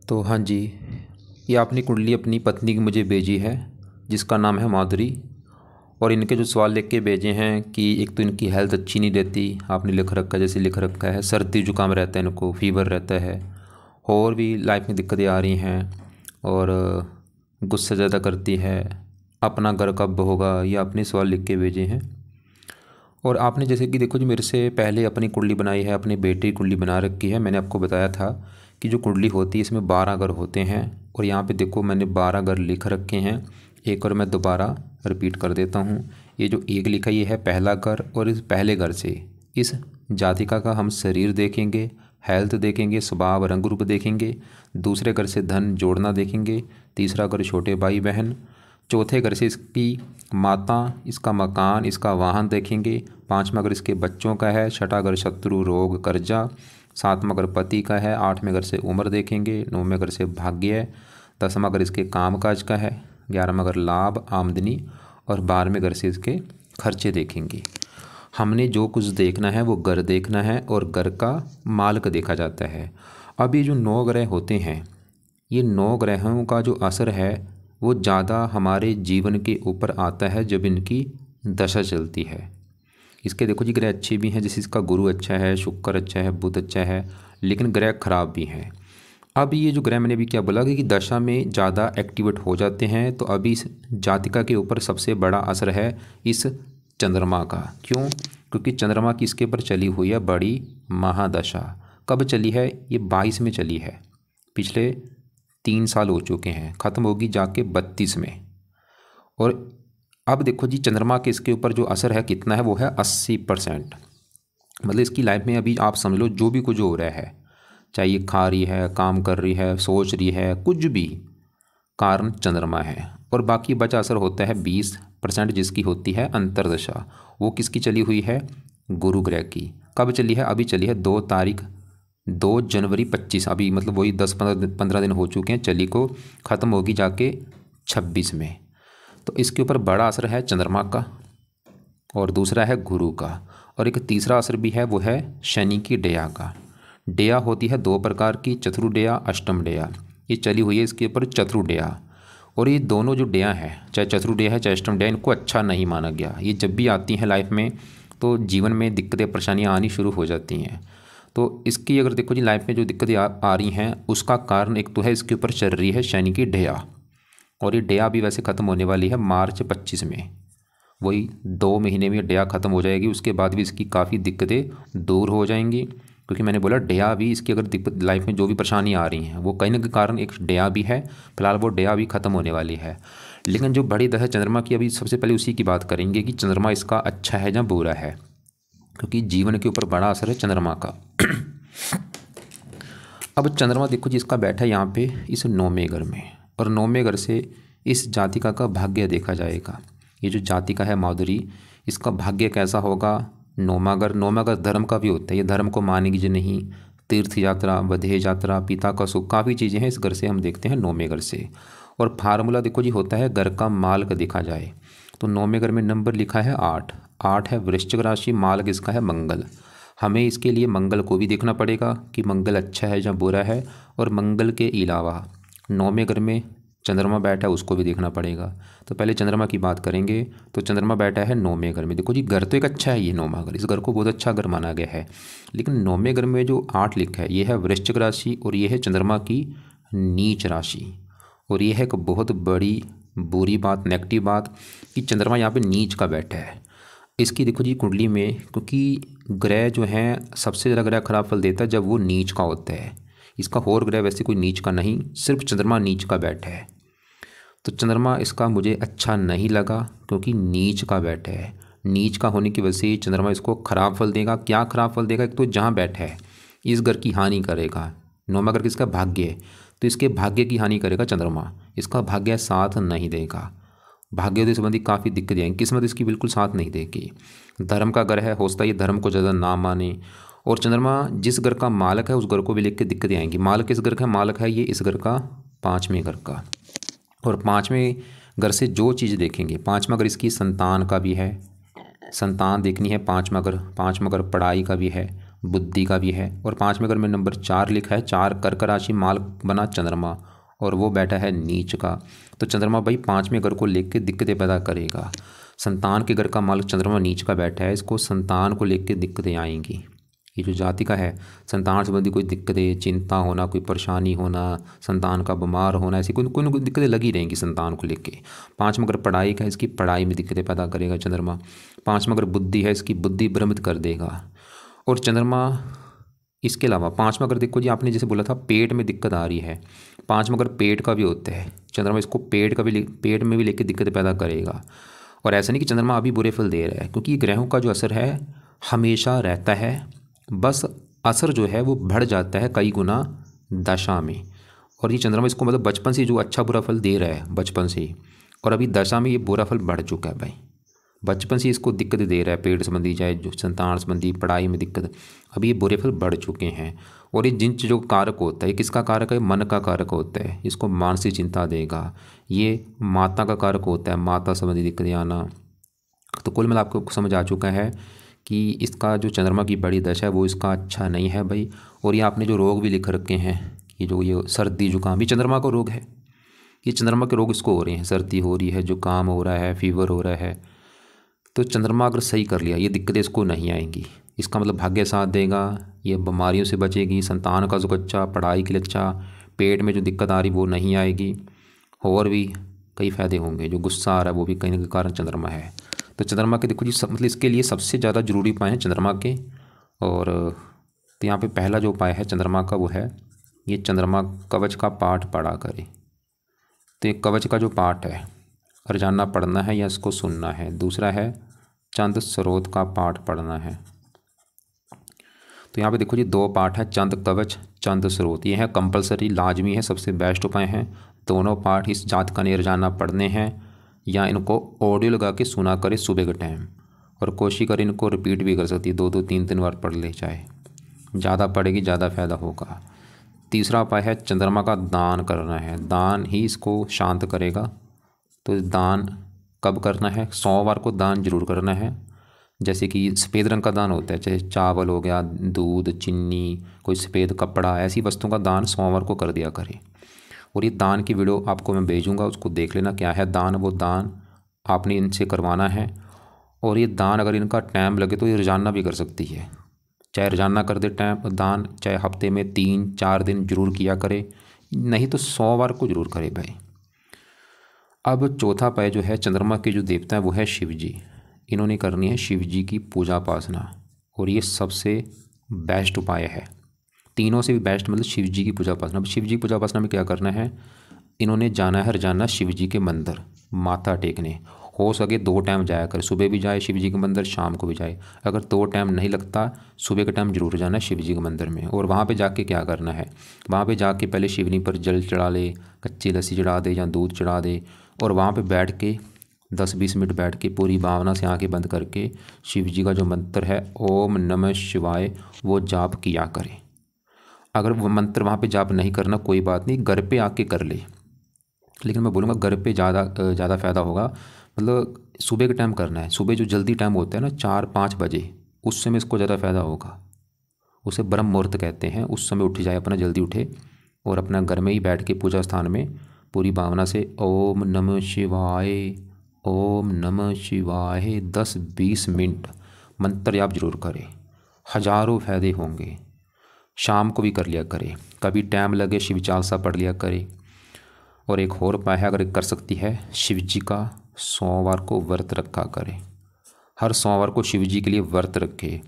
तो हाँ जी, ये आपने कुंडली अपनी पत्नी की मुझे भेजी है, जिसका नाम है माधुरी। और इनके जो सवाल लिख के भेजे हैं कि एक तो इनकी हेल्थ अच्छी नहीं रहती, आपने लिख रखा है जैसे लिख रखा है, सर्दी जुकाम रहता है इनको, फीवर रहता है, और भी लाइफ में दिक्कतें आ रही हैं, और गुस्सा ज़्यादा करती है, अपना घर कब होगा, ये आपने सवाल लिख के भेजे हैं। और आपने जैसे कि देखो जी, मेरे से पहले अपनी कुंडली बनाई है, अपने बेटे की कुंडली बना रखी है। मैंने आपको बताया था कि जो कुंडली होती है इसमें 12 घर होते हैं, और यहाँ पे देखो मैंने 12 घर लिख रखे हैं। एक और मैं दोबारा रिपीट कर देता हूँ। ये जो एक लिखा ये है पहला घर, और इस पहले घर से इस जातिका का हम शरीर देखेंगे, हेल्थ देखेंगे, स्वभाव रंग रूप देखेंगे। दूसरे घर से धन जोड़ना देखेंगे। तीसरा घर छोटे भाई बहन। चौथे घर से इसकी माता, इसका मकान, इसका वाहन देखेंगे। पाँचवा घर इसके बच्चों का है। छठा घर शत्रु रोग कर्जा। सातवां घर पति का है। आठवें घर से उम्र देखेंगे। नौवें घर से भाग्य। दसवां घर इसके कामकाज का है। 11वां घर लाभ आमदनी, और 12वें घर से इसके खर्चे देखेंगे। हमने जो कुछ देखना है वो घर देखना है, और घर का मालिक देखा जाता है। अब ये जो 9 ग्रह होते हैं, ये 9 ग्रहों का जो असर है वो ज़्यादा हमारे जीवन के ऊपर आता है जब इनकी दशा चलती है। इसके देखो जी, ग्रह अच्छे भी हैं, जैसे इसका गुरु अच्छा है, शुक्र अच्छा है, बुध अच्छा है, लेकिन ग्रह खराब भी हैं। अब ये जो ग्रह मैंने अभी क्या बोला कि दशा में ज़्यादा एक्टिवेट हो जाते हैं, तो अभी इस जातिका के ऊपर सबसे बड़ा असर है इस चंद्रमा का। क्यों? क्योंकि चंद्रमा की इसके ऊपर चली हुई है बड़ी महादशा। कब चली है? ये 22 में चली है। पिछले 3 साल हो चुके हैं, ख़त्म होगी जाके 32 में। और अब देखो जी, चंद्रमा के इसके ऊपर जो असर है कितना है, वो है 80%। मतलब इसकी लाइफ में अभी आप समझ लो जो भी कुछ हो रहा है, चाहे ये खा रही है, काम कर रही है, सोच रही है, कुछ भी, कारण चंद्रमा है। और बाकी बचा असर होता है 20%, जिसकी होती है अंतर्दशा। वो किसकी चली हुई है? गुरु ग्रह की। कब चली है? अभी चली है 2 जनवरी 25। अभी मतलब वही 10-15 दिन हो चुके हैं चली को, ख़त्म होगी जाके 26 में। तो इसके ऊपर बड़ा असर है चंद्रमा का, और दूसरा है गुरु का, और एक तीसरा असर भी है, वो है शनि की डेया का। डेया होती है 2 प्रकार की, चतुर्डेया, अष्टम डेया। ये चली हुई है इसके ऊपर चतुर्डेया। और ये दोनों जो डेया है, चाहे चतुर्डेया है चाहे अष्टम डेया, इनको अच्छा नहीं माना गया। ये जब भी आती हैं लाइफ में तो जीवन में दिक्कतें परेशानियाँ आनी शुरू हो जाती हैं। तो इसकी अगर देखो जी, लाइफ में जो दिक्कतें आ रही हैं उसका कारण एक तो है इसके ऊपर चल रही है शनि की डेया। और ये डेया भी वैसे ख़त्म होने वाली है मार्च 25 में। वही 2 महीने में डेया ख़त्म हो जाएगी, उसके बाद भी इसकी काफ़ी दिक्कतें दूर हो जाएंगी। क्योंकि मैंने बोला डेया भी इसकी अगर दिक्कत लाइफ में जो भी परेशानी आ रही हैं वो कहीं ना कहीं कारण एक डेया भी है। फिलहाल वो डेया भी ख़त्म होने वाली है। लेकिन जो बड़ी दशा चंद्रमा की, अभी सबसे पहले उसी की बात करेंगे कि चंद्रमा इसका अच्छा है या बुरा है, क्योंकि जीवन के ऊपर बड़ा असर है चंद्रमा का। अब चंद्रमा देखो जी, इसका बैठा है यहाँ पे इस 9वें घर में, और 9वें घर से इस जातिका का भाग्य देखा जाएगा। ये जो जातिका है माधुरी, इसका भाग्य कैसा होगा? 9वां घर धर्म का भी होता है, ये धर्म को मानेगी जो नहीं। तीर्थ यात्रा, वधेय यात्रा, पिता का सुख, काफ़ी चीज़ें हैं इस घर से हम देखते हैं 9वें घर से। और फार्मूला देखो जी होता है घर का मालिक देखा जाए तो 9वें घर में नंबर लिखा है 8। 8 है वृश्चिक राशि, मालिक इसका है मंगल। हमें इसके लिए मंगल को भी देखना पड़ेगा कि मंगल अच्छा है या बुरा है। और मंगल के अलावा 9वें घर में चंद्रमा बैठा है, उसको भी देखना पड़ेगा। तो पहले चंद्रमा की बात करेंगे। तो चंद्रमा बैठा है 9वें घर में। देखो जी, घर तो एक अच्छा है, ये 9वां घर, इस घर को बहुत अच्छा घर माना गया है। लेकिन 9वें घर में जो 8 लिखा है, ये है वृश्चिक राशि, और ये है चंद्रमा की नीच राशि। और ये है एक बहुत बड़ी बुरी बात, नेगेटिव बात, कि चंद्रमा यहाँ पे नीच का बैठा है। इसकी देखो जी कुंडली में, क्योंकि ग्रह जो हैं सबसे ज़्यादा ग्रह खराब फल देता है जब वो नीच का होता है। इसका और ग्रह वैसे कोई नीच का नहीं, सिर्फ चंद्रमा नीच का बैठा है। तो चंद्रमा इसका मुझे अच्छा नहीं लगा, क्योंकि नीच का बैठा है। नीच का होने की वजह से चंद्रमा इसको खराब फल देगा। क्या खराब फल देगा? एक तो जहाँ बैठा है इस घर की हानि करेगा। 9वां घर किसका? भाग्य है, तो इसके भाग्य की हानि करेगा चंद्रमा। इसका भाग्य साथ नहीं देगा। भाग्योदय संबंधी काफ़ी दिक्कतें आएंगी, किस्मत इसकी बिल्कुल साथ नहीं देगी। धर्म का घर है, हो सकता है ये धर्म को ज़्यादा ना माने। और चंद्रमा जिस घर का मालिक है उस घर को भी लेकर के दिक्कतें आएंगी। मालिक किस घर का है? मालिक है ये इस घर का 5वें घर का। और 5वें घर से जो चीज़ देखेंगे, 5वां घर इसकी संतान का भी है, संतान देखनी है। 5वां घर पढ़ाई का भी है। बुद्धि का भी है। और 5 में अगर मैं नंबर 4 लिखा है, 4 कर्क राशि मालक बना चंद्रमा और वो बैठा है नीच का। तो चंद्रमा भाई 5वें घर को लेकर दिक्कतें पैदा करेगा। संतान के घर का मालक चंद्रमा नीच का बैठा है, इसको संतान को लेकर दिक्कतें आएंगी। ये जो जाति का है, संतान संबंधी कोई दिक्कतें, चिंता होना, कोई परेशानी होना, संतान का बीमार होना, ऐसी कोई ना कोई दिक्कतें लगी रहेंगी संतान को लेके। 5 में अगर पढ़ाई का है, इसकी पढ़ाई में दिक्कतें पैदा करेगा चंद्रमा। 5 में अगर बुद्धि है, इसकी बुद्धि भ्रमित कर देगा। और चंद्रमा इसके अलावा 5 में अगर देखो जी, आपने जैसे बोला था पेट में दिक्कत आ रही है, 5 में अगर पेट का भी होता है चंद्रमा, इसको पेट में भी लेकर दिक्कतें पैदा करेगा। और ऐसा नहीं कि चंद्रमा अभी बुरे फल दे रहा है, क्योंकि ग्रहों का जो असर है हमेशा रहता है, बस असर जो है वो बढ़ जाता है कई गुना दशा में। और ये चंद्रमा इसको मतलब बचपन से जो अच्छा बुरा फल दे रहा है बचपन से ही, और अभी दशा में ये बुरा फल बढ़ चुका है भाई। बचपन से इसको दिक्कत दे रहा है, पेट संबंधी चाहे जो संतान संबंधी, पढ़ाई में दिक्कत, अभी ये बुरे फल बढ़ चुके हैं। और ये जिन चीज़ों का कारक होता है, किसका कारक है, मन का कारक होता है, इसको मानसिक चिंता देगा। ये माता का कारक होता है, माता संबंधी दिक्कतें आना। तो कुल मिला आपको समझ आ चुका है कि इसका जो चंद्रमा की बड़ी दशा है वो इसका अच्छा नहीं है भाई। और ये आपने जो रोग भी लिख रखे हैं कि जो ये सर्दी जुकाम, ये चंद्रमा का रोग है, ये चंद्रमा के रोग इसको हो रहे हैं, सर्दी हो रही है, जुकाम हो रहा है, फीवर हो रहा है। तो चंद्रमा अगर सही कर लिया, ये दिक्कतें इसको नहीं आएंगी। इसका मतलब भाग्य साथ देगा, ये बीमारियों से बचेगी, संतान का जो अच्छा, पढ़ाई के लिए अच्छा, पेट में जो दिक्कत आ रही वो नहीं आएगी, और भी कई फ़ायदे होंगे। जो गुस्सा आ रहा है वो भी कहीं ना कारण चंद्रमा है। तो चंद्रमा के देखो जी मतलब इसके लिए सबसे ज़्यादा जरूरी उपाय हैं चंद्रमा के। और तो यहाँ पे पहला जो उपाय है चंद्रमा का वो है ये चंद्रमा कवच का पाठ पढ़ा करें। तो ये कवच का जो पाठ है रोजाना पढ़ना है या इसको सुनना है। दूसरा है चंद स्रोत का पाठ पढ़ना है। तो यहाँ पे देखो जी 2 पाठ है, चंद कवच, चंद स्रोत, ये है कंपलसरी, लाजमी है, सबसे बेस्ट उपाय है। दोनों पाठ इस जातका ने रोजाना पढ़ने हैं या इनको ऑडियो लगा के सुना करे सुबह के टाइम, और कोशिश करें इनको रिपीट भी कर सकती है, 2-2 3-3 बार पढ़ ले, चाहे ज़्यादा पढ़ेगी ज़्यादा फायदा होगा। तीसरा उपाय है चंद्रमा का दान करना है, दान ही इसको शांत करेगा। तो दान कब करना है, सोमवार को दान जरूर करना है। जैसे कि सफ़ेद रंग का दान होता है, चाहे चावल हो गया, दूध, चीनी, कोई सफ़ेद कपड़ा, ऐसी वस्तुओं का दान सोमवार को कर दिया करें। और ये दान की वीडियो आपको मैं भेजूँगा, उसको देख लेना क्या है दान। वो दान आपने इनसे करवाना है। और ये दान अगर इनका टाइम लगे तो ये रोजाना भी कर सकती है, चाहे रोजाना कर दे टाइम दान, चाहे हफ्ते में 3-4 दिन जरूर किया करे, नहीं तो सोमवार को जरूर करे भाई। अब चौथा उपाय जो है चंद्रमा के जो देवता है वो है शिव जी। इन्होंने करनी है शिव जी की पूजा उपासना, और ये सबसे बेस्ट उपाय है, तीनों से भी बेस्ट मतलब शिव जी की पूजा उपासना। शिव जी की पूजा उपासना में क्या करना है, इन्होंने जाना है रोजाना शिव जी के मंदिर माथा टेकने। हो सके 2 टाइम जाया कर, सुबह भी जाए शिव जी के मंदिर, शाम को भी जाए। अगर 2 टाइम नहीं लगता, सुबह के टाइम जरूर जाना है शिव जी के मंदिर में। और वहाँ पे जाके क्या करना है, वहाँ पे जाके पहले शिवलिंग पर जल चढ़ा ले, कच्ची लस्सी चढ़ा दे या दूध चढ़ा दे, और वहाँ पे बैठ के 10-20 मिनट बैठ के पूरी भावना से आंखें बंद करके शिव जी का जो मंत्र है ओम नमः शिवाय वो जाप किया करे। अगर वो मंत्र वहाँ पे जाप नहीं करना कोई बात नहीं, घर पे आके कर ले, लेकिन मैं बोलूँगा घर पे ज़्यादा फ़ायदा होगा। मतलब सुबह के टाइम करना है, सुबह जो जल्दी टाइम होता है ना 4-5 बजे, उस समय इसको ज़्यादा फ़ायदा होगा। उसे ब्रह्म मुहूर्त कहते हैं, उस समय उठ जाए, अपना जल्दी उठे और अपना घर में ही बैठ के पूजा स्थान में पूरी भावना से ओम नमः शिवाय, ओम नमः शिवाय 10-20 मिनट मंत्र जाप जरूर करें, हजारों फायदे होंगे। शाम को भी कर लिया करे, कभी टाइम लगे शिव चालीसा पढ़ लिया करे। और एक और उपाय है, अगर कर सकती है, शिव जी का सोमवार को व्रत रखा करे। हर सोमवार को शिव जी के लिए व्रत रखे,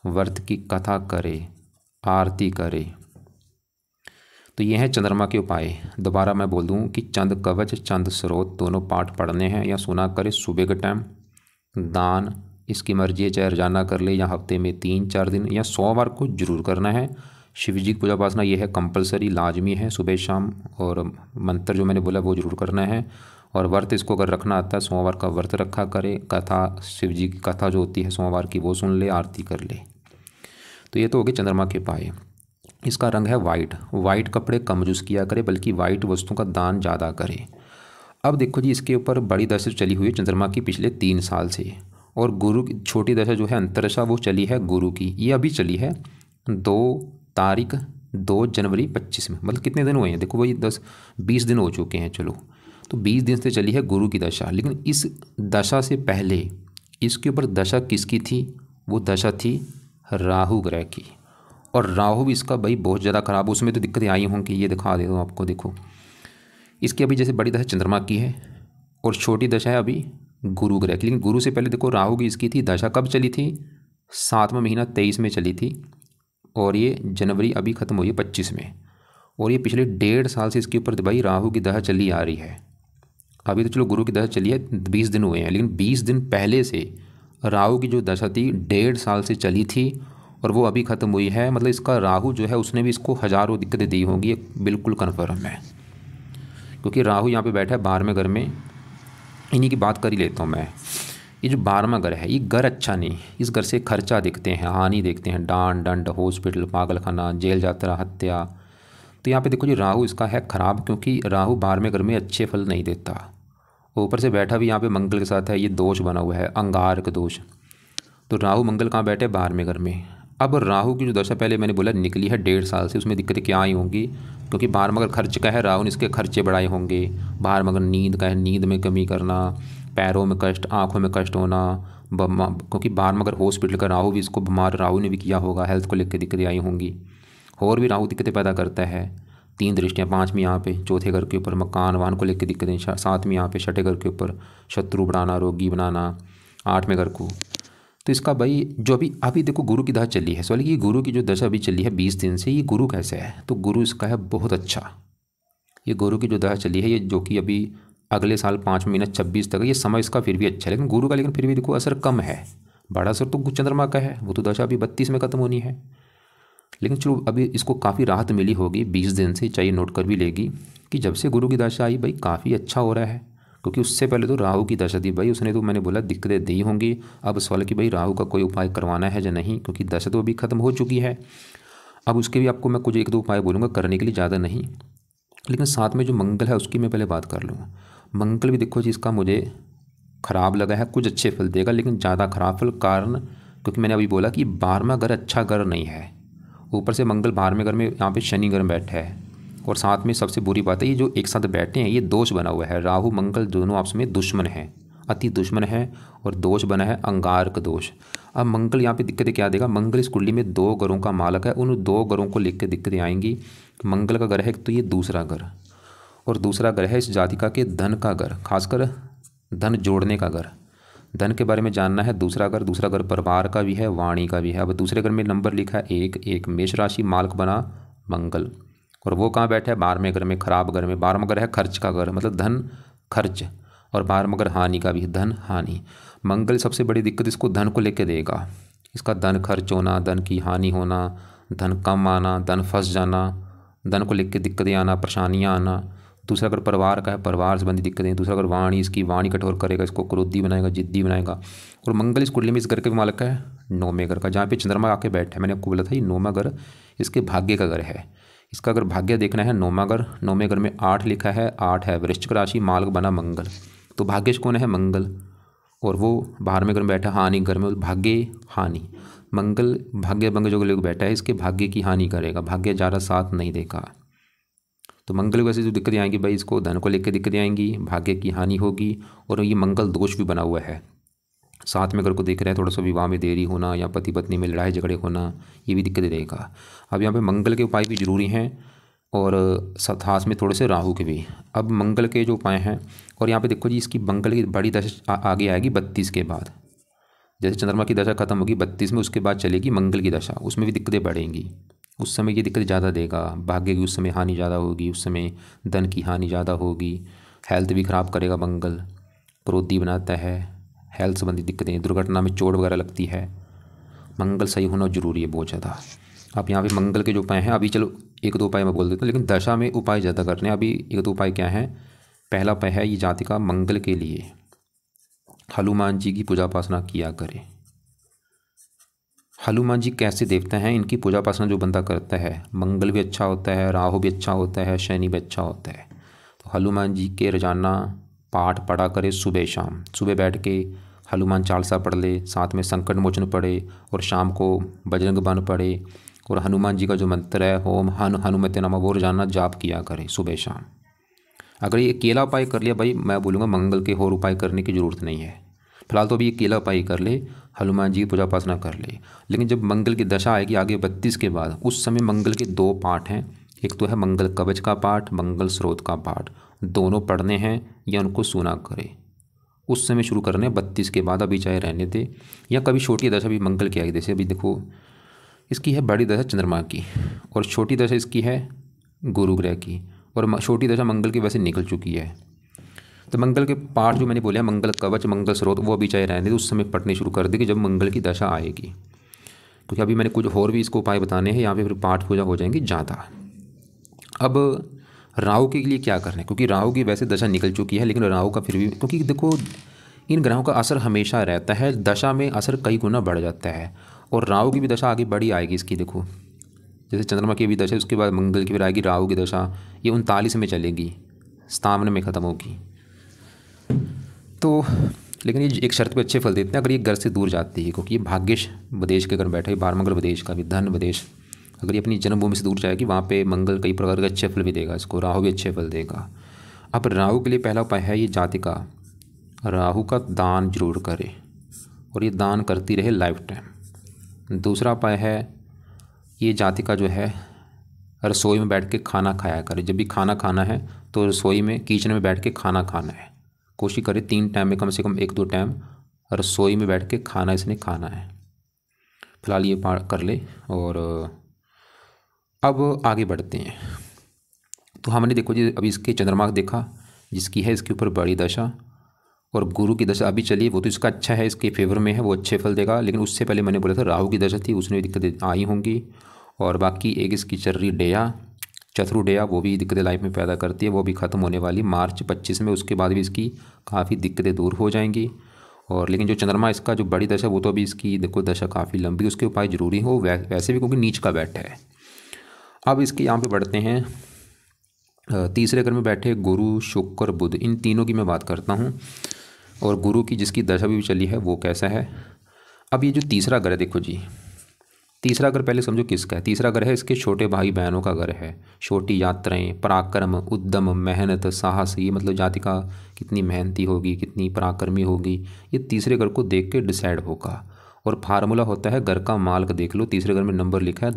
व्रत की कथा करे, आरती करे। तो ये हैं चंद्रमा के उपाय। दोबारा मैं बोल दूँ कि चंद कवच, चंद स्रोत दोनों पाठ पढ़ने हैं या सुना करे सुबह के टाइम। दान इसकी मर्जी है, चाहे रोजाना कर ले या हफ्ते में 3-4 दिन या सोमवार को जरूर करना है। शिव जी की पूजा उपासना ये है कंपलसरी, लाजमी है, सुबह शाम। और मंत्र जो मैंने बोला वो जरूर करना है। और व्रत इसको अगर रखना आता है, सोमवार का व्रत रखा करे, कथा शिव जी की कथा जो होती है सोमवार की वो सुन ले, आरती कर ले। तो ये तो हो गए चंद्रमा के उपाय। इसका रंग है वाइट, वाइट कपड़े कम यूज़ किया करे, बल्कि वाइट वस्तुओं का दान ज़्यादा करे। अब देखो जी, इसके ऊपर बड़ी दशा चली हुई है चंद्रमा की पिछले 3 साल से, और गुरु की छोटी दशा जो है अंतरदशा वो चली है गुरु की, ये अभी चली है 2 जनवरी 25 में। मतलब कितने दिन हुए हैं देखो, वही 10-20 दिन हो चुके हैं। चलो, तो 20 दिन से चली है गुरु की दशा। लेकिन इस दशा से पहले इसके ऊपर दशा किसकी थी? वो दशा थी राहु ग्रह की। और राहु भी इसका भाई बहुत ज़्यादा खराब, उसमें तो दिक्कतें आई होंगी। ये दिखा देता हूँ आपको, देखो इसकी अभी जैसे बड़ी दशा चंद्रमा की है और छोटी दशा है अभी गुरु ग्रह की। लेकिन गुरु से पहले देखो राहु की इसकी थी दशा, कब चली थी? 7वां महीना 23 में चली थी, और ये जनवरी अभी ख़त्म हुई है 25 में। और ये पिछले 1.5 साल से इसके ऊपर भाई राहु की दशा चली आ रही है। अभी तो चलो गुरु की दशा चली है 20 दिन हुए हैं, लेकिन 20 दिन पहले से राहु की जो दशा थी 1.5 साल से चली थी, और वो अभी ख़त्म हुई है। मतलब इसका राहु जो है उसने भी इसको हज़ारों दिक्कतें दी होंगी, ये बिल्कुल कन्फर्म है। क्योंकि राहु यहाँ पे बैठा है 12वें घर में। इन्हीं की बात कर ही लेता हूँ मैं। ये जो 12वां घर है, ये घर अच्छा नहीं। इस घर से खर्चा देखते हैं, हानि देखते हैं, डांड दंड, हॉस्पिटल, पागलखाना, जेल यात्रा, हत्या। तो यहाँ पे देखो जी राहु इसका है ख़राब, क्योंकि राहु 12वें घर में अच्छे फल नहीं देता। ऊपर से बैठा भी यहाँ पे मंगल के साथ है, ये दोष बना हुआ है, अंगारक दोष। तो राहु मंगल कहाँ बैठे? 12वें घर में। अब राहु की जो दशा पहले मैंने बोला निकली है 1.5 साल से, उसमें दिक्कतें क्या आई होंगी? क्योंकि 12वां घर खर्च का है, राहु ने इसके खर्चे बढ़ाए होंगे। 12वां घर नींद का है, नींद में कमी करना, पैरों में कष्ट, आँखों में कष्ट होना, क्योंकि 12वां घर हॉस्पिटल का राहु भी इसको बीमार राहु ने भी किया होगा, हेल्थ को लेकर दिक्कतें आई होंगी। और भी राहु दिक्कतें पैदा करता है। 3 दृष्टियाँ, 5वीं यहाँ पे चौथे घर के ऊपर मकान वाहन को लेकर दिक्कतें, 7वीं यहाँ पे छठे घर के ऊपर शत्रु बढ़ाना, रोगी बनाना, 8वें घर को। तो इसका भाई जो अभी देखो गुरु की दशा चली है, सवाल ये गुरु की जो दशा अभी चली है 20 दिन से, ये गुरु कैसे है? तो गुरु इसका है बहुत अच्छा। ये गुरु की जो दशा चली है, ये जो कि अभी अगले साल 5 महीना 26 तक, ये समय इसका फिर भी अच्छा है। लेकिन गुरु का, लेकिन फिर भी देखो असर कम है, बड़ा असर तो चंद्रमा का है, वो तो दशा अभी 32 में ख़त्म होनी है। लेकिन चलो अभी इसको काफ़ी राहत मिली होगी 20 दिन से, चाहिए नोट कर भी लेगी कि जब से गुरु की दशा आई भाई काफ़ी अच्छा हो रहा है। क्योंकि उससे पहले तो राहु की दशा थी भाई, उसने तो मैंने बोला दिक्कतें दी होंगी। अब सवाल कि भाई राहु का कोई उपाय करवाना है या नहीं, क्योंकि दशा तो अभी ख़त्म हो चुकी है। अब उसके भी आपको मैं कुछ 1-2 उपाय बोलूँगा करने के लिए, ज़्यादा नहीं। लेकिन साथ में जो मंगल है उसकी मैं पहले बात कर लूँ। मंगल भी देखो जी इसका मुझे ख़राब लगा है, कुछ अच्छे फल देगा लेकिन ज़्यादा ख़राब फल। कारण क्योंकि मैंने अभी बोला कि 12वां घर अच्छा घर नहीं है। ऊपर से मंगल 12वें घर में यहाँ पे शनि ग्रह बैठा है, और साथ में सबसे बुरी बात है ये जो एक साथ बैठे हैं ये दोष बना हुआ है। राहु मंगल दोनों आपस में दुश्मन हैं, अति दुश्मन है, और दोष बना है अंगारक दोष। अब मंगल यहाँ पे दिक्कतें क्या देगा? मंगल इस कुंडली में 2 घरों का मालक है, उन 2 घरों को लेकर दिक्कतें आएंगी। मंगल का घर है तो ये दूसरा घर, और दूसरा घर है इस जातिका के धन का घर, खासकर धन जोड़ने का घर। धन के बारे में जानना है, दूसरा घर परिवार का भी है, वाणी का भी है। अब दूसरे घर में नंबर लिखा है 1 मेष राशि, मालक बना मंगल, और वो कहाँ बैठा है? 12वें घर में, खराब घर में। 12वां घर है खर्च का घर, मतलब धन खर्च, और 12वां घर हानि का भी है, धन हानि। मंगल सबसे बड़ी दिक्कत इसको धन को लेकर देगा। इसका धन खर्च होना, धन की हानि होना, धन कम आना, धन फंस जाना, धन को लेकर दिक्कतें आना, परेशानियाँ आना। दूसरा अगर परिवार का है, परिवार संबंधी दिक्कतें। दूसरा अगर वाणी, इसकी वाणी कठोर करेगा, इसको क्रोधी बनाएगा, जिद्दी बनाएगा। और मंगल इस कुंडली में इस घर के मालिक है 9वें घर का, जहाँ पे चंद्रमा आके बैठा है। मैंने आपको बोला था ये 9वां घर इसके भाग्य का घर है। इसका अगर भाग्य देखना है 9वां घर, 9वें घर में 8 लिखा है, 8 है वृश्चिक राशि, मालक बना मंगल। तो भाग्यश कौन है? मंगल, और वो 12वें घर में बैठा हानि घर में, भाग्य हानि। मंगल भाग्य भंग जो लोग बैठा है इसके भाग्य की हानि करेगा, भाग्य ज़्यादा साथ नहीं देगा। तो मंगल की वजह से जो दिक्कतें आएंगी भाई, इसको धन को लेकर दिक्कतें आएंगी, भाग्य की हानि होगी, और ये मंगल दोष भी बना हुआ है। साथ में अगर को देख रहे हैं थोड़ा सा विवाह में देरी होना या पति पत्नी में लड़ाई झगड़े होना, ये भी दिक्कतें देगा। अब यहाँ पे मंगल के उपाय भी जरूरी हैं, और साथ में थोड़े से राहु के भी। अब मंगल के जो उपाय हैं, और यहाँ पे देखो जी इसकी मंगल की बड़ी दशा आगे आएगी 32 के बाद। जैसे चंद्रमा की दशा खत्म होगी 32 में, उसके बाद चलेगी मंगल की दशा, उसमें भी दिक्कतें बढ़ेंगी। उस समय ये दिक्कत ज़्यादा देगा, भाग्य की उस समय हानि ज़्यादा होगी, उस समय धन की हानि ज़्यादा होगी, हेल्थ भी ख़राब करेगा मंगल, क्रोधी बनाता है, हेल्थ संबंधी दिक्कतें, दुर्घटना में चोट वगैरह लगती है। मंगल सही होना जरूरी है बहुत ज़्यादा। अब यहाँ पे मंगल के जो उपाय हैं, अभी चलो 1-2 उपाय मैं बोल देता हूँ, लेकिन दशा में उपाय ज़्यादा करने हैं। अभी 1-2 उपाय क्या है? पहला उपाय है ये जातिका मंगल के लिए हनुमान जी की पूजा उपासना किया करे। हनुमान जी कैसे देवता हैं, इनकी पूजा उपासना जो बंदा करता है, मंगल भी अच्छा होता है, राहु भी अच्छा होता है, शनि भी अच्छा होता है। तो हनुमान जी के रोजाना पाठ पढ़ा करे सुबह शाम। सुबह बैठ के हनुमान चालीसा पढ़ ले, साथ में संकट मोचन पढ़े और शाम को बजरंग बाण पढ़े और हनुमान जी का जो मंत्र है ओम हनुमते नमः वो रोजाना जाप किया करे सुबह शाम। अगर ये अकेला उपाय कर लिया भाई, मैं बोलूँगा मंगल के और उपाय करने की ज़रूरत नहीं है। फिलहाल तो अभी अकेला उपाय कर ले, हनुमान जी की पूजा उपासना कर ले। लेकिन जब मंगल की दशा आएगी आगे 32 के बाद, उस समय मंगल के 2 पाठ हैं। एक तो है मंगल कवच का पाठ, मंगल स्रोत का पाठ, दोनों पढ़ने हैं या उनको सुना करे। उस समय शुरू करने 32 के बाद, अभी चाहे रहने दे। या कभी छोटी दशा भी मंगल की आएगी, जैसे अभी देखो इसकी है बड़ी दशा चंद्रमा की और छोटी दशा इसकी है गुरु ग्रह की, और छोटी दशा मंगल की वैसे निकल चुकी है। तो मंगल के पाठ जो मैंने बोले हैं मंगल कवच, मंगल स्रोत, वो अभी चाहे रहने दे, उस समय पढ़ने शुरू कर देगी जब मंगल की दशा आएगी। क्योंकि अभी मैंने कुछ और भी इसको उपाय बताने हैं, यहाँ पे फिर पाठ पूजा हो जाएंगी ज़्यादा। अब राहु के लिए क्या करना है, क्योंकि राहु की वैसे दशा निकल चुकी है, लेकिन राहु का फिर भी, क्योंकि देखो इन ग्रहों का असर हमेशा रहता है, दशा में असर कई गुना बढ़ जाता है। और राहु की भी दशा आगे बड़ी आएगी इसकी, देखो जैसे चंद्रमा की भी दशा, उसके बाद मंगल की फिर आएगी राहु की दशा, ये 39 में चलेगी, स्थावन में ख़त्म होगी। तो लेकिन ये एक शर्त पे अच्छे फल देते हैं, अगर ये घर से दूर जाती है, क्योंकि ये भाग्यश विदेश के घर बैठे, बारमंगल विदेश का भी धन विदेश, अगर ये अपनी जन्मभूमि से दूर जाएगी वहाँ पे मंगल कई प्रकार के अच्छे फल भी देगा इसको, राहु भी अच्छे फल देगा। अब राहु के लिए पहला उपाय है ये जातिका राहु का दान जरूर करे और ये दान करती रहे लाइफ टाइम। दूसरा उपाय है ये जातिका जो है रसोई में बैठ के खाना खाया करे। जब भी खाना खाना है तो रसोई में किचन में बैठ के खाना खाना है, कोशिश करे 3 टाइम में कम से कम 1-2 टाइम रसोई में बैठ के खाना इसने खाना है। फिलहाल ये कर ले। और अब आगे बढ़ते हैं। तो हमने देखो जी अभी इसके चंद्रमा देखा जिसकी है इसके ऊपर बड़ी दशा, और गुरु की दशा अभी चली, वो तो इसका अच्छा है, इसके फेवर में है, वो अच्छे फल देगा। लेकिन उससे पहले मैंने बोला था राहु की दशा थी, उसमें भी दिक्कतें आई होंगी। और बाकी एक इसकी चल रही डेया, चतुर डेया, वो भी दिक्कतें लाइफ में पैदा करती है, वो भी ख़त्म होने वाली मार्च 25 में। उसके बाद भी इसकी काफ़ी दिक्कतें दूर हो जाएंगी। और लेकिन जो चंद्रमा इसका जो बड़ी दशा, वो तो अभी इसकी देखो दशा काफ़ी लंबी, उसके उपाय ज़रूरी हो वैसे भी, क्योंकि नीच का बैठा है। अब इसके यहाँ पे बढ़ते हैं, तीसरे घर में बैठे गुरु शुक्र बुध, इन तीनों की मैं बात करता हूँ। और गुरु की जिसकी दशा भी चली है वो कैसा है। अब ये जो तीसरा घर है, देखो जी तीसरा घर पहले समझो किसका है। तीसरा घर है इसके छोटे भाई बहनों का घर है। छोटी यात्राएं, पराक्रम, उद्यम, मेहनत, साहस, ये मतलब जातिका कितनी मेहनती होगी, कितनी पराक्रमी होगी, ये तीसरे घर को देख के डिसाइड होगा। और फार्मूला होता है घर का मालक देख लो, तीसरे घर में नंबर लिखा है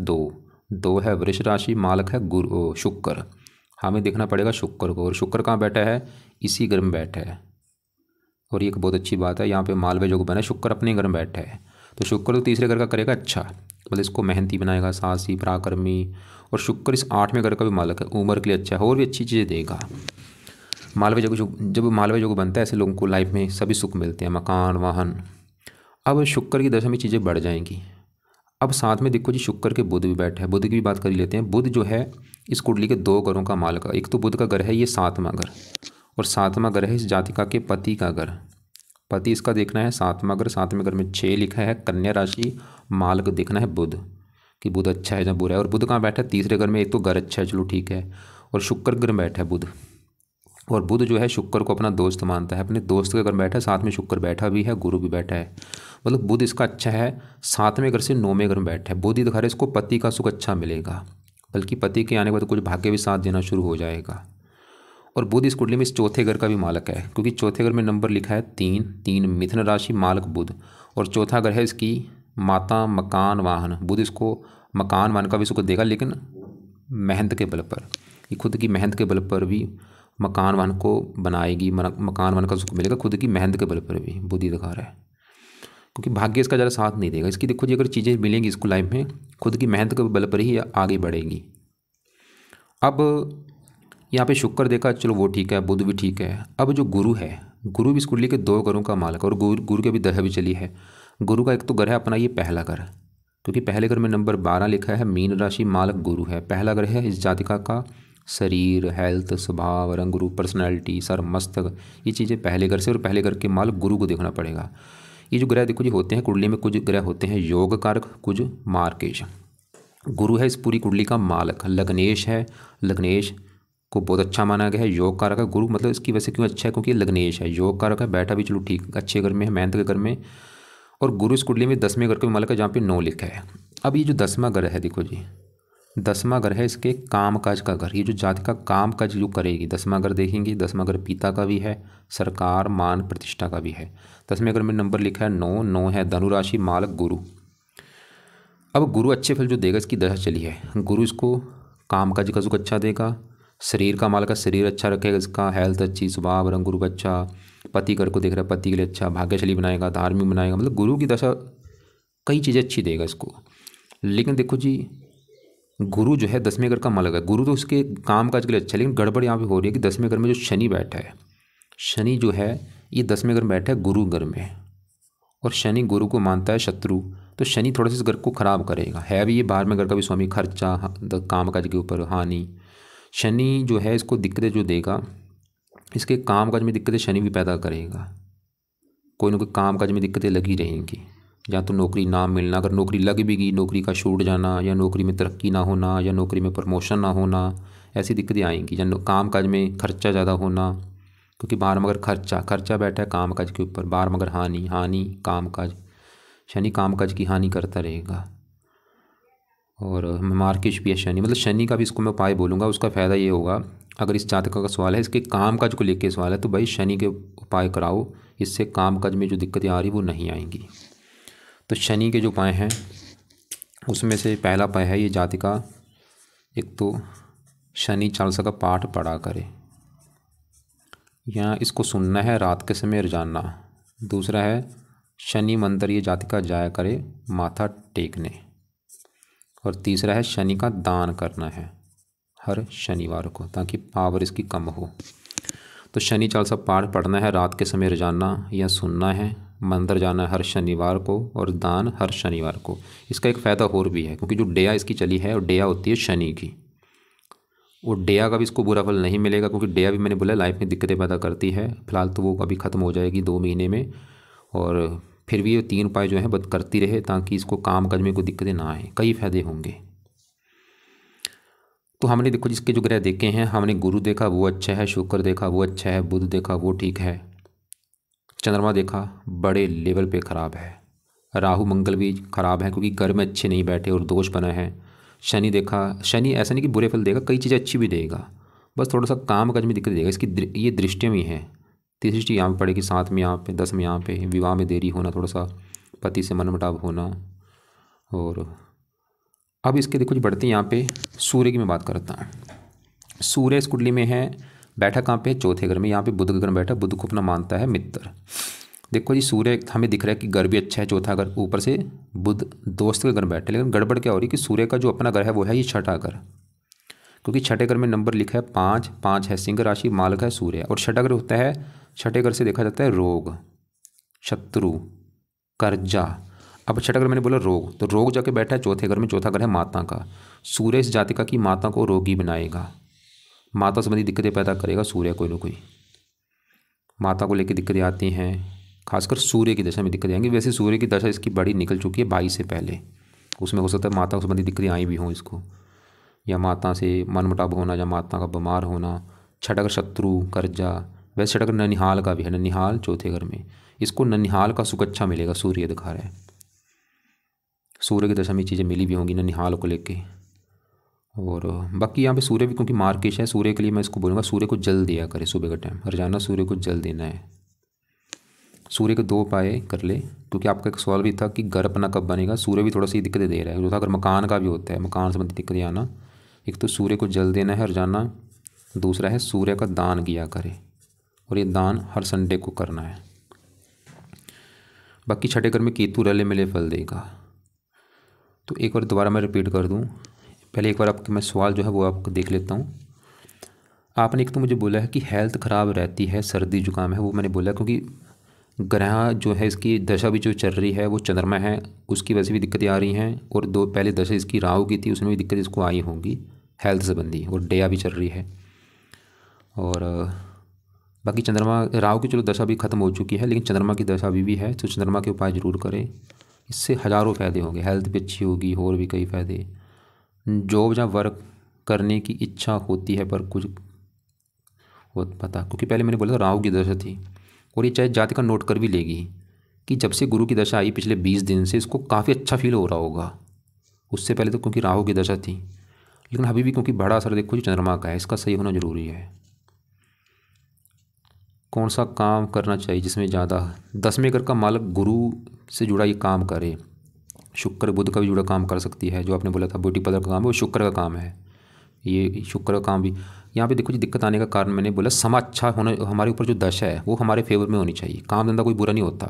2 है वृष राशि, मालक है गुरु शुक्र, हमें देखना पड़ेगा शुक्र को। और शुक्र कहाँ बैठा है, इसी घर में बैठा है। और ये एक बहुत अच्छी बात है, यहाँ पे मालवे योग बना है, शुक्र अपने घर में बैठा है। तो शुक्र तो तीसरे घर का करेगा अच्छा, मतलब इसको मेहनती बनाएगा, साहसी, पराक्रमी। और शुक्र इस 8वें घर का भी मालक है, उम्र के लिए अच्छा है, और भी अच्छी चीज़ें देगा। मालवे योग जब मालवे योग बनता है ऐसे लोगों को लाइफ में सभी सुख मिलते हैं, मकान, वाहन। अब शुक्र की दशा में चीज़ें बढ़ जाएंगी। अब साथ में देखो जी शुक्र के बुध भी बैठे हैं, बुध की भी बात कर लेते हैं। बुध जो है इस कुंडली के 2 घरों का मालक है। एक तो बुध का घर है ये 7वां घर, और 7वां घर है इस जातिका के पति का घर। पति इसका देखना है 7वां घर, 7वें घर में 6 लिखा है, कन्या राशि, मालक देखना है बुध कि बुध अच्छा है या बुरा है। और बुध कहाँ बैठा है, तीसरे घर में। एक तो घर अच्छा है, चलो ठीक है, और शुक्र घर में बैठा है बुध। और बुध जो है शुक्र को अपना दोस्त मानता है, अपने दोस्त के घर बैठा है, साथ में शुक्र बैठा भी है, गुरु भी बैठा है, मतलब बुध इसका अच्छा है। 7वें घर से 9वें घर में बैठा है। बुध ही दिखा रहा है इसको पति का सुख अच्छा मिलेगा, बल्कि पति के आने के बाद कुछ भाग्य भी साथ देना शुरू हो जाएगा। और बुध इस कुंडली में इस 4थे घर का भी मालक है, क्योंकि 4थे घर में नंबर लिखा है 3 मिथुन राशि, मालक बुध। और चौथा घर है इसकी माता, मकान, वाहन। बुध इसको मकान वाहन का भी सुख देगा, लेकिन मेहनत के बल पर, ये खुद की मेहनत के बल पर भी मकान वाहन को बनाएगी, मकान वाहन का सुख मिलेगा खुद की मेहनत के बल पर भी, बुध ही दिखा रहा है। क्योंकि भाग्य इसका ज़रा साथ नहीं देगा इसकी। देखो जी अगर चीज़ें मिलेंगी इसको लाइफ में, खुद की मेहनत के बल पर ही आगे बढ़ेगी। अब यहाँ पे शुक्र देखा, चलो वो ठीक है, बुध भी ठीक है। अब जो गुरु है, गुरु भी इस कुंडली के 2 घरों का मालक है, और गुरु की अभी दशा भी चली है। गुरु का एक तो घर है अपना ये पहला घर, क्योंकि पहले घर में नंबर 12 लिखा है, मीन राशि, मालक गुरु है। पहला घर है इस जातिका का शरीर, हेल्थ, स्वभाव, रंग रूप, पर्सनैलिटी, सर, मस्तक, ये चीज़ें पहले घर से, और पहले घर के मालक गुरु को देखना पड़ेगा। ये जो ग्रह देखो जी होते हैं कुंडली में, कुछ ग्रह होते हैं योग कारक, कुछ मार्केश। गुरु है इस पूरी कुंडली का मालक, लग्नेश है, लग्नेश को बहुत अच्छा माना गया है। योग कारक है गुरु, मतलब इसकी वजह से क्यों अच्छा है, क्योंकि ये लग्नेश है। योग कारक है, बैठा भी चलो ठीक अच्छे घर में है, मेहनत के घर में। और गुरु इस कुंडली में 10वें घर के मालिक है जहाँ पे 9 लिखा है। अब ये जो 10वां घर है, देखो जी 10वां घर है इसके काम काज का घर। ये जो जाति का काम काज जो करेगी, 10वां घर देखेंगे, 10वां घर पिता का भी है, सरकार मान प्रतिष्ठा का भी है। 10वें घर में नंबर लिखा है 9, 9 है धनुराशि मालक गुरु। अब गुरु अच्छे फल जो देगा, इसकी दशा चली है, गुरु इसको काम काज का सुख अच्छा देगा, शरीर का मालक का शरीर अच्छा रखेगा, इसका हेल्थ अच्छी, स्वभाव रंग गुरु का अच्छा, पति घर को देख रहा है पति के लिए अच्छा, भाग्यशाली बनाएगा, धार्मिक बनाएगा, मतलब गुरु की दशा कई चीज़ें अच्छी देगा इसको। लेकिन देखो जी गुरु जो है 10वें घर का मालक है, गुरु तो उसके काम काज के लिए अच्छा है, लेकिन गड़बड़ यहाँ पे हो रही है कि 10वें घर में जो शनि बैठा है, शनि जो है ये 10वें घर में बैठा है गुरु घर में, और शनि गुरु को मानता है शत्रु। तो शनि थोड़ा सा इस घर को खराब करेगा, है भी ये 12वें घर का भी स्वामी, खर्चा काम काज के ऊपर हानि। शनि जो है इसको दिक्कतें जो देगा, इसके काम काज में दिक्कतें शनि भी पैदा करेगा, कोई ना कोई काम काज में दिक्कतें लगी रहेंगी, या तो नौकरी ना मिलना, अगर नौकरी लग भी गई नौकरी का छूट जाना, या नौकरी में तरक्की ना होना, या नौकरी में प्रमोशन ना होना, ऐसी दिक्कतें आएंगी। या काम काज में खर्चा ज़्यादा होना, क्योंकि 12 मगर खर्चा बैठा है काम काज के ऊपर, 12 मगर हानि काम काज, शनि काम काज की हानि करता रहेगा। और मार्किश भी है शनि, मतलब शनि का भी इसको मैं उपाय बोलूँगा। उसका फ़ायदा ये होगा, अगर इस जातक का सवाल है इसके काम काज को लेकर सवाल है, तो भाई शनि के उपाय कराओ, इससे काम काज में जो दिक्कतें आ रही वो नहीं आएंगी। तो शनि के जो उपाय हैं उसमें से पहला उपाय है ये जातिका, एक तो शनि चालीसा का पाठ पढ़ा करे, या इसको सुनना है रात के समय रोजाना। दूसरा है शनि मंदिर ये जातिका जाया करे माथा टेकने। और तीसरा है शनि का दान करना है हर शनिवार को, ताकि पावर इसकी कम हो। तो शनि चालीसा पाठ पढ़ना है रात के समय रोजाना, या सुनना है, मंदिर जाना है हर शनिवार को, और दान हर शनिवार को। इसका एक फ़ायदा और भी है, क्योंकि जो डेया इसकी चली है, और डेया होती है शनि की, वो डेया का भी इसको बुरा फल नहीं मिलेगा, क्योंकि डेया भी मैंने बोला लाइफ में दिक्कतें पैदा करती है। फिलहाल तो वो अभी ख़त्म हो जाएगी 2 महीने में, और फिर भी ये 3 उपाय जो हैं बद करती रहे, ताकि इसको काम काज में कोई दिक्कतें ना आए, कई फायदे होंगे। तो हमने देखो जिसके जो ग्रह देखे हैं, हमने गुरु देखा वो अच्छा है, शुक्र देखा वो अच्छा है, बुध देखा वो ठीक है, चंद्रमा देखा बड़े लेवल पे ख़राब है, राहु मंगल भी ख़राब है क्योंकि घर में अच्छे नहीं बैठे और दोष बना है। शनि देखा, शनि ऐसा नहीं कि बुरे फल देगा, कई चीज़ें अच्छी भी देगा, बस थोड़ा सा काम काज में दिक्कत देगा। इसकी ये दृष्टियाँ भी हैं, तीसरी दृष्टि यहाँ पर पड़ेगी, 7 में यहाँ पे, 10 में यहाँ पे, विवाह में देरी होना, थोड़ा सा पति से मनमुटाव होना। और अब इसके देखो जी बढ़ते हैं यहाँ पे सूर्य की मैं बात करता हूँ। सूर्य इस कुंडली में है, बैठा कहाँ पे, चौथे घर में, यहाँ पे बुध का घर में बैठा, बुध को अपना मानता है मित्र। देखो जी सूर्य हमें दिख रहा है कि घर भी अच्छा है, चौथा घर, ऊपर से बुध दोस्त के घर में बैठे, लेकिन गड़बड़ क्या हो रही है कि सूर्य का जो अपना घर है वो है ये छठा घर, क्योंकि छठे घर में नंबर लिखा है 5, 5 है सिंह राशि, मालक है सूर्य, और छठा घर होता है, छठे घर से देखा जाता है रोग, शत्रु, कर्जा। अब छठा घर मैंने बोला रोग, तो रोग जाके बैठा है चौथे घर में, चौथा घर है माता का। सूर्य इस जातिका की माता को रोगी बनाएगा, माता संबंधी दिक्कतें पैदा करेगा सूर्य, कोई ना कोई माता को लेकर दिक्कतें आती हैं, खासकर सूर्य की दशा में दिक्कतें आएंगी। वैसे सूर्य की दशा इसकी बड़ी निकल चुकी है 22 से पहले, उसमें हो सकता है माता संबंधी दिक्कतें आई भी हों इसको, या माता से मनमुटाव होना, या माता का बीमार होना। छठा घर शत्रु, कर्जा। वैसे छठा घर ननिहाल का भी है, ननिहाल चौथे घर में, इसको ननिहाल का सुख अच्छा मिलेगा, सूर्य दिखा रहा है, सूर्य की दशा में चीज़ें मिली भी होंगी ननिहाल को लेके। और बाकी यहाँ पे सूर्य भी क्योंकि मार्केश है, सूर्य के लिए मैं इसको बोलूँगा सूर्य को जल दिया करे सुबह का टाइम, रोजाना सूर्य को जल देना है। सूर्य के 2 उपाय कर ले, क्योंकि आपका एक सवाल भी था कि घर अपना कब बनेगा, सूर्य भी थोड़ा सी दिक्कतें दे रहा है, जो था अगर मकान का भी होता है, मकान संबंधी दिक्कतें आना। एक तो सूर्य को जल देना है रोजाना, दूसरा है सूर्य का दान किया करे, और ये दान हर संडे को करना है। बाकी छठे घर में केतु रले मिले फल देगा। तो एक बार दोबारा मैं रिपीट कर दूँ, पहले एक बार आपके मैं सवाल जो है वो आपको देख लेता हूँ। आपने एक तो मुझे बोला है कि हेल्थ ख़राब रहती है, सर्दी जुकाम है, वो मैंने बोला क्योंकि ग्रह जो है इसकी दशा भी जो चल रही है वो चंद्रमा है, उसकी वजह से भी दिक्कतें आ रही हैं, और 2 पहले दशा इसकी राहु की थी, उसमें भी दिक्कत इसको आई होंगी हेल्थ संबंधी, और डेया भी चल रही है। और बाकी चंद्रमा राहु की चलो दशा भी ख़त्म हो चुकी है, लेकिन चंद्रमा की दशा अभी भी है, तो चंद्रमा के उपाय ज़रूर करें, इससे हज़ारों फ़ायदे होंगे, हेल्थ भी अच्छी होगी, और भी कई फ़ायदे। जॉब या वर्क करने की इच्छा होती है पर कुछ वो पता, क्योंकि पहले मैंने बोला था राहु की दशा थी। और ये चाहे जाति का नोट कर भी लेगी कि जब से गुरु की दशा आई पिछले 20 दिन से इसको काफ़ी अच्छा फील हो रहा होगा। उससे पहले तो क्योंकि राहु की दशा थी, लेकिन अभी भी क्योंकि बड़ा असर देखो जी चंद्रमा का है, इसका सही होना जरूरी है। कौन सा काम करना चाहिए जिसमें ज़्यादा 10वें घर का मालक गुरु से जुड़ा ये काम करे। शुक्र बुध का भी जुड़ा काम कर सकती है, जो आपने बोला था ब्यूटी पार्लर का काम है वो शुक्र का काम है। ये शुक्र का काम भी यहाँ पे देखो जी दिक्कत आने का कारण मैंने बोला समा अच्छा होना, हमारे ऊपर जो दशा है वो हमारे फेवर में होनी चाहिए। काम धंधा कोई बुरा नहीं होता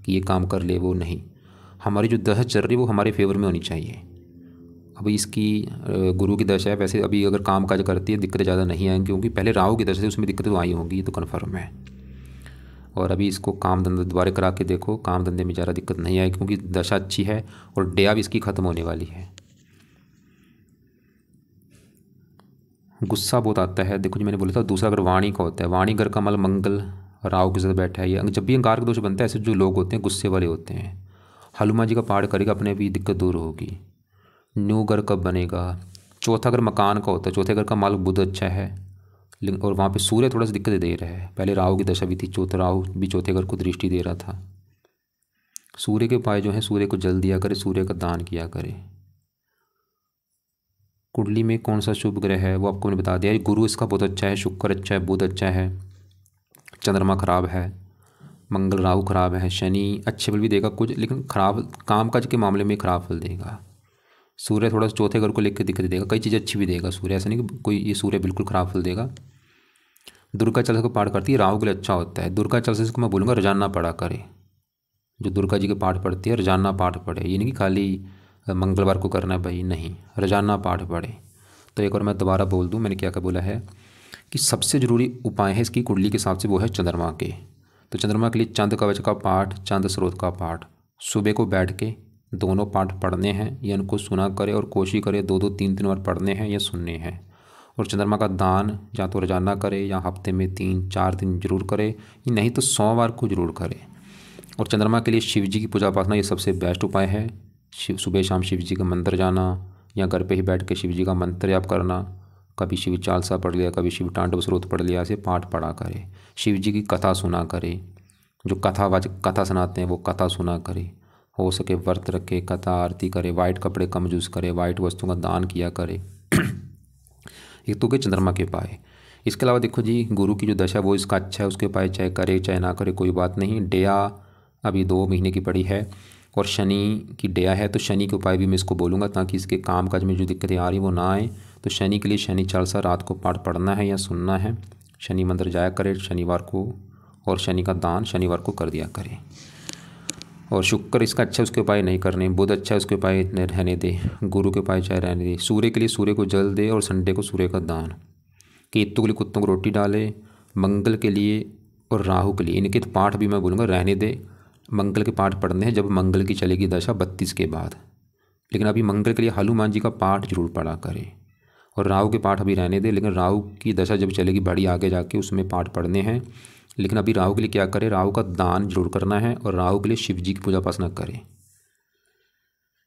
कि ये काम कर ले, वो नहीं, हमारी जो दशा चल रही है वो हमारे फेवर में होनी चाहिए। अभी इसकी गुरु की दशा है, वैसे अभी अगर काम काज करती है दिक्कतें ज़्यादा नहीं आएंगी, क्योंकि पहले राहु की दशा से उसमें दिक्कतें तो आई होंगी, ये तो कन्फर्म है। और अभी इसको काम धंधा दोबारा करा के देखो, काम धंधे में ज़्यादा दिक्कत नहीं आएगी क्योंकि दशा अच्छी है और डेया भी इसकी ख़त्म होने वाली है। गुस्सा बहुत आता है, देखो जी मैंने बोला था दूसरा अगर वाणी का होता है, वाणी घर का मल मंगल राहु के साथ बैठा है, ये जब भी अंगार का दोष बनता है ऐसे जो लोग होते हैं गुस्से वाले होते हैं। हनुमान जी का पाठ करेगा अपने भी दिक्कत दूर होगी। न्यू घर कब बनेगा, चौथा घर मकान का होता है, चौथे घर का मालिक बुध अच्छा है, लेकिन और वहाँ पे सूर्य थोड़ा सा दिक्कत दे रहा है। पहले राहु की दशा भी थी, चौथा राहु भी चौथे घर को दृष्टि दे रहा था। सूर्य के उपाय जो है सूर्य को जल दिया करे, सूर्य का दान किया करे। कुंडली में कौन सा शुभ ग्रह है वो आपको मैंने बता दिया, गुरु इसका बहुत अच्छा है, शुक्र अच्छा है, बुध अच्छा है, चंद्रमा खराब है, मंगल राहु खराब है, शनि अच्छे फल भी देगा कुछ, लेकिन खराब काम काज के मामले में खराब फल देगा। सूर्य थोड़ा सा चौथे घर को लेकर दिक्कत देगा, कई चीज़ें अच्छी भी देगा सूर्य, ऐसा नहीं कि कोई ये सूर्य बिल्कुल खराब फल देगा। दुर्गा चालीसा को पाठ करती है राहु के लिए अच्छा होता है। दुर्गा चालीसा को मैं बोलूँगा रोजाना पढ़ा करे, जो दुर्गा जी के पाठ पढ़ती है रोजाना पाठ पढ़े, ये नहीं कि खाली मंगलवार को करना है भाई, नहीं, रोजाना पाठ पढ़े। तो एक और मैं दोबारा बोल दूँ मैंने क्या क्या बोला है कि सबसे ज़रूरी उपाय है इसकी कुंडली के हिसाब से वो है चंद्रमा के। तो चंद्रमा के लिए चंद कवच का पाठ, चंद स्रोत का पाठ, सुबह को बैठ के दोनों पाठ पढ़ने हैं या उनको सुना करे और कोशिश करे 2-2 3-3 बार पढ़ने हैं या सुनने हैं। और चंद्रमा का दान या तो रोजाना करे या हफ्ते में 3-4 दिन जरूर करे, नहीं तो सोमवार को जरूर करे। और चंद्रमा के लिए शिव जी की पूजा उपासना ये सबसे बेस्ट उपाय है। सुबह शाम शिव जी का मंदिर जाना या घर पे ही बैठ के शिव जी का मंत्र जाप करना, कभी शिव चालीसा पढ़ लिया, कभी शिव तांडव स्रोत पढ़ लिया, ऐसे पाठ पढ़ा करे। शिव जी की कथा सुना करे, जो कथा सुनाते हैं वो कथा सुना करे। हो सके व्रत रखे, कथा आरती करे, वाइट कपड़े कम यूज़ करे, वाइट वस्तुओं का दान किया करे। एक तो के चंद्रमा के उपाय। इसके अलावा देखो जी गुरु की जो दशा वो इसका अच्छा है, उसके उपाय चाहे करे चाहे ना करे कोई बात नहीं। डेया अभी 2 महीने की पड़ी है और शनि की डेया है, तो शनि के उपाय भी मैं इसको बोलूँगा ताकि इसके काम काज में जो दिक्कतें आ रही वो ना आए। तो शनि के लिए शनि चालीसा रात को पाठ पढ़ना है या सुनना है, शनि मंदिर जाया करे शनिवार को, और शनि का दान शनिवार को कर दिया करे। और शुक्र इसका अच्छा उसके उपाय नहीं करने, बुध अच्छा उसके उपाय रहने दे, गुरु के उपाय चाहे रहने दे। सूर्य के लिए सूर्य को जल दे और संडे को सूर्य का दान। केतु के लिए कुत्तों को रोटी डाले। मंगल के लिए और राहु के लिए इनके पाठ भी मैं बोलूँगा रहने दे। मंगल के पाठ पढ़ने हैं जब मंगल की चलेगी दशा 32 के बाद, लेकिन अभी मंगल के लिए हनुमान जी का पाठ जरूर पढ़ा करें। और राहु के पाठ अभी रहने दे, लेकिन राहु की दशा जब चलेगी बड़ी आगे जाके उसमें पाठ पढ़ने हैं। लेकिन अभी राहु के लिए क्या करें, राहु का दान जरूर करना है और राहु के लिए शिव जी की पूजा उपासना करें।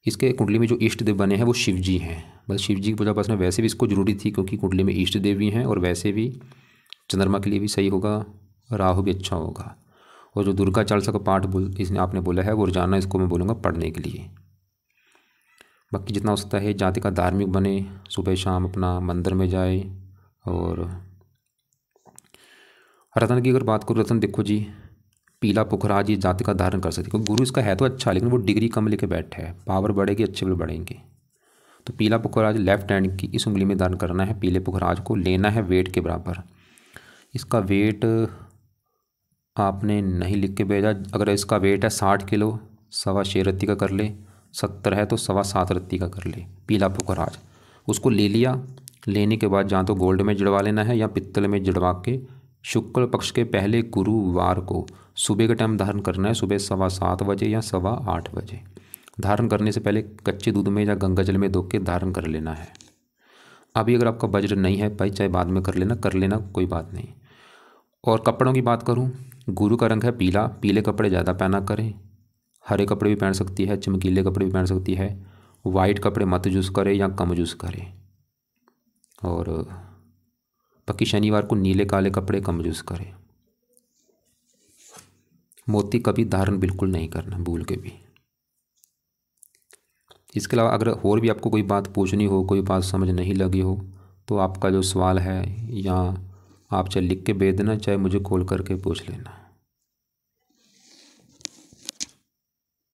इसके कुंडली में जो इष्ट देव बने हैं वो शिव जी हैं, मतलब शिव जी की पूजा उपासना वैसे भी इसको जरूरी थी क्योंकि कुंडली में इष्ट देव भी हैं, और वैसे भी चंद्रमा के लिए भी सही होगा, राहु भी अच्छा होगा। और जो दुर्गा चालीसा का पाठ इसने आपने बोला है वो रोजाना इसको मैं बोलूँगा पढ़ने के लिए। बाकी जितना हो सकता है जाति का धार्मिक बने, सुबह शाम अपना मंदिर में जाए। और रतन की अगर बात करूँ, रतन देखो जी पीला पुखराज ये जाति का धारण कर सकती है, क्योंकि गुरु इसका है तो अच्छा, लेकिन वो डिग्री कम लेके बैठा है, पावर बढ़ेगी अच्छे भी बढ़ेंगे। तो पीला पुखराज लेफ्ट हैंड की इस उंगली में धारण करना है। पीले पुखराज को लेना है वेट के बराबर। इसका वेट आपने नहीं लिख के भेजा, अगर इसका वेट है 60 किलो 6.25 रत्ती का कर ले, 70 है तो 7.25 रत्ती का कर ले। पीला पुखराज उसको ले लिया, लेने के बाद जहाँ तो गोल्ड में जड़वा लेना है या पित्तल में जड़वा के शुक्ल पक्ष के पहले गुरुवार को सुबह का टाइम धारण करना है, सुबह 7:15 बजे या 8:15 बजे। धारण करने से पहले कच्चे दूध में या गंगा जल में धो के धारण कर लेना है। अभी अगर आपका बजट नहीं है भाई चाहे बाद में कर लेना कोई बात नहीं। और कपड़ों की बात करूं, गुरु का रंग है पीला, पीले कपड़े ज़्यादा पहना करें। हरे कपड़े भी पहन सकती है, चमकीले कपड़े भी पहन सकती है। वाइट कपड़े मत यूज़ करे या कम यूज़ करे। और बाकी शनिवार को नीले काले कपड़े कम यूज़ करें। मोती कभी धारण बिल्कुल नहीं करना, भूल के भी। इसके अलावा अगर और भी आपको कोई बात पूछनी हो, कोई बात समझ नहीं लगी हो, तो आपका जो सवाल है या आप चाहे लिख के भेज देना, चाहे मुझे कॉल करके पूछ लेना।